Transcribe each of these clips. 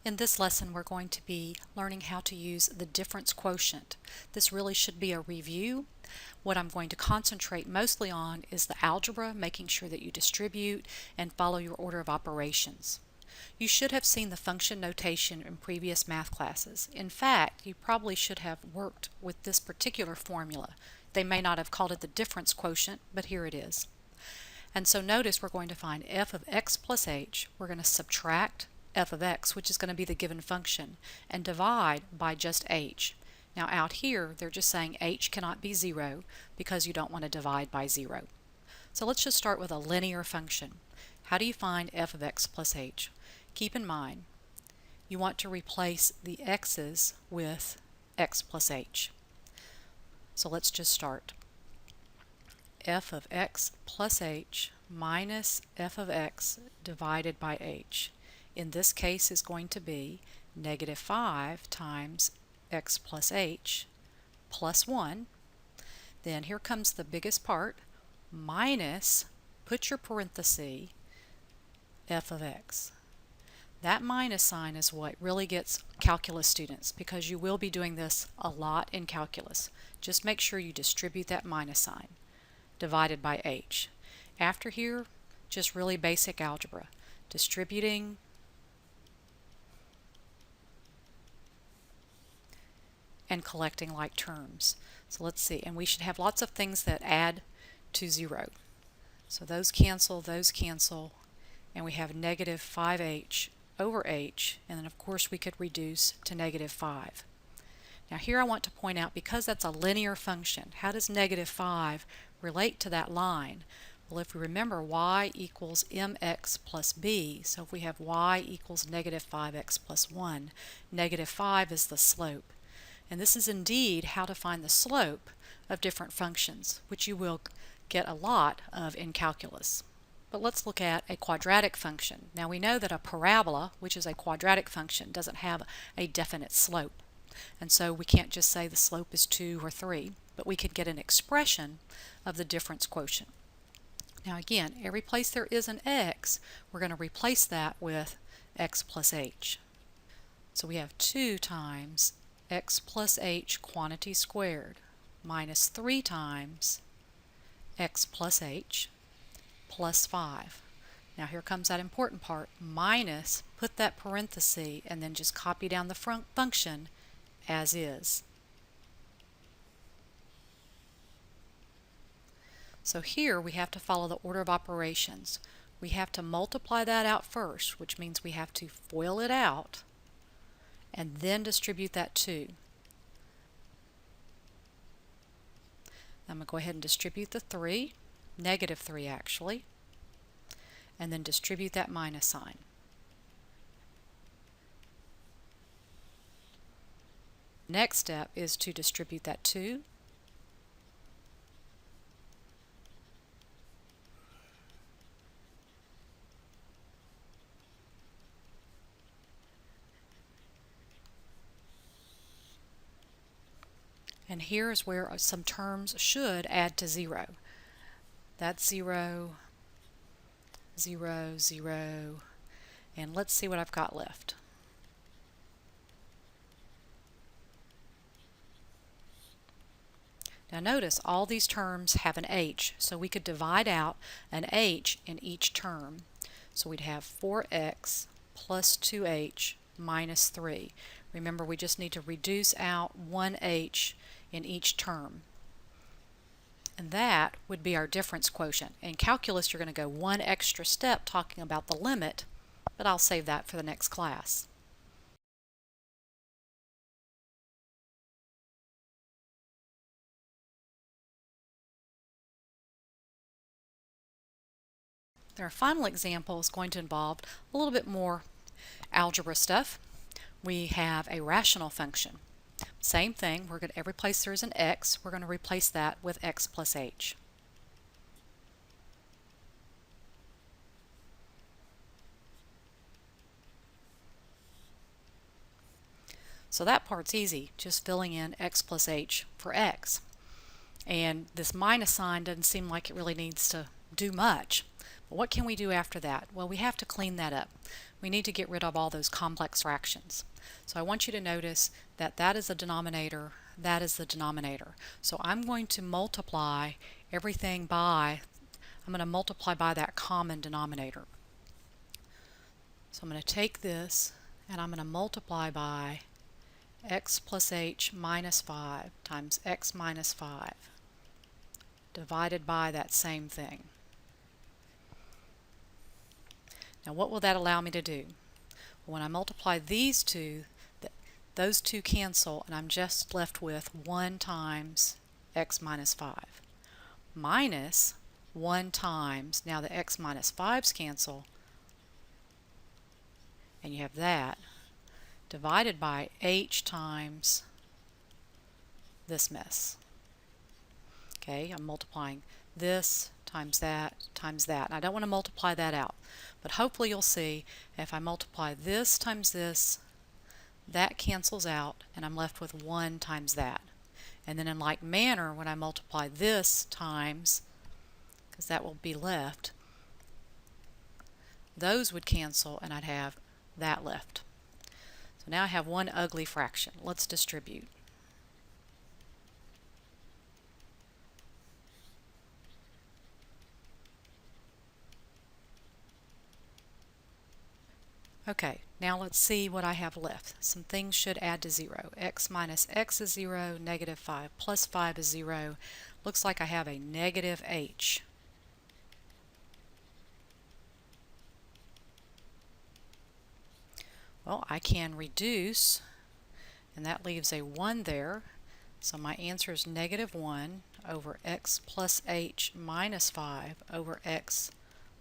In this lesson, we're going to be learning how to use the difference quotient. This really should be a review. What I'm going to concentrate mostly on is the algebra, making sure that you distribute and follow your order of operations. You should have seen the function notation in previous math classes. In fact, you probably should have worked with this particular formula. They may not have called it the difference quotient, but here it is. And so notice we're going to find f of x plus h. We're going to subtract f of x, which is going to be the given function, and divide by just h. Now out here, they're just saying h cannot be 0 because you don't want to divide by 0. So let's just start with a linear function. How do you find f of x plus h? Keep in mind, you want to replace the x's with x plus h. So let's just start. F of x plus h minus f of x divided by h. In this case is going to be negative 5 times x plus h plus 1. Then here comes the biggest part, minus, put your parenthesis, f of x. That minus sign is what really gets calculus students, because you will be doing this a lot in calculus. Just make sure you distribute that minus sign, divided by h. After here, just really basic algebra. Distributing and collecting like terms. So let's see, and we should have lots of things that add to 0. So those cancel, and we have negative 5h over h, and then of course we could reduce to negative 5. Now here I want to point out, because that's a linear function, how does negative 5 relate to that line? Well, if we remember, y equals mx plus b, so if we have y equals negative 5x plus 1, negative 5 is the slope. And this is indeed how to find the slope of different functions, which you will get a lot of in calculus. But let's look at a quadratic function. Now we know that a parabola, which is a quadratic function, doesn't have a definite slope. And so we can't just say the slope is 2 or 3, but we could get an expression of the difference quotient. Now again, every place there is an x, we're going to replace that with x plus h. So we have 2 times x plus h quantity squared minus 3 times x plus h plus 5. Now here comes that important part, minus, put that parenthesis, and then just copy down the function as is. So here we have to follow the order of operations. We have to multiply that out first, which means we have to FOIL it out and then distribute that 2. I'm going to go ahead and distribute the 3, negative 3 actually, and then distribute that minus sign. Next step is to distribute that 2. And here is where some terms should add to 0. That's 0, 0, 0, and let's see what I've got left. Now notice all these terms have an h, so we could divide out an h in each term. So we'd have 4x plus 2h minus 3. Remember, we just need to reduce out 1h in each term. And that would be our difference quotient. In calculus, you're going to go one extra step talking about the limit, but I'll save that for the next class. Our final example is going to involve a little bit more algebra stuff. We have a rational function. Same thing, we're going to, every place there's an x, we're going to replace that with x plus h. So that part's easy, just filling in x plus h for x. And this minus sign doesn't seem like it really needs to do much. What can we do after that? Well, we have to clean that up. We need to get rid of all those complex fractions. So I want you to notice that that is the denominator, that is the denominator. So I'm going to multiply everything by, I'm going to multiply by that common denominator. So I'm going to take this and I'm going to multiply by x plus h minus 5 times x minus 5 divided by that same thing. Now what will that allow me to do? Well, when I multiply these two, those two cancel and I'm just left with 1 times x minus 5 minus 1 times, now the x minus 5's cancel, and you have that, divided by h times this mess. Okay, I'm multiplying this times that times that. And I don't want to multiply that out, but hopefully you'll see if I multiply this times this, that cancels out and I'm left with 1 times that. And then in like manner, when I multiply this times, because that will be left, those would cancel and I'd have that left. So now I have one ugly fraction. Let's distribute. Okay, now let's see what I have left. Some things should add to 0. X minus x is 0, negative 5 plus 5 is 0. Looks like I have a negative h. Well, I can reduce, and that leaves a 1 there. So my answer is negative 1 over x plus h minus 5 over x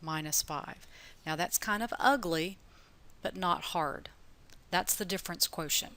minus 5. Now that's kind of ugly, but not hard. That's the difference quotient.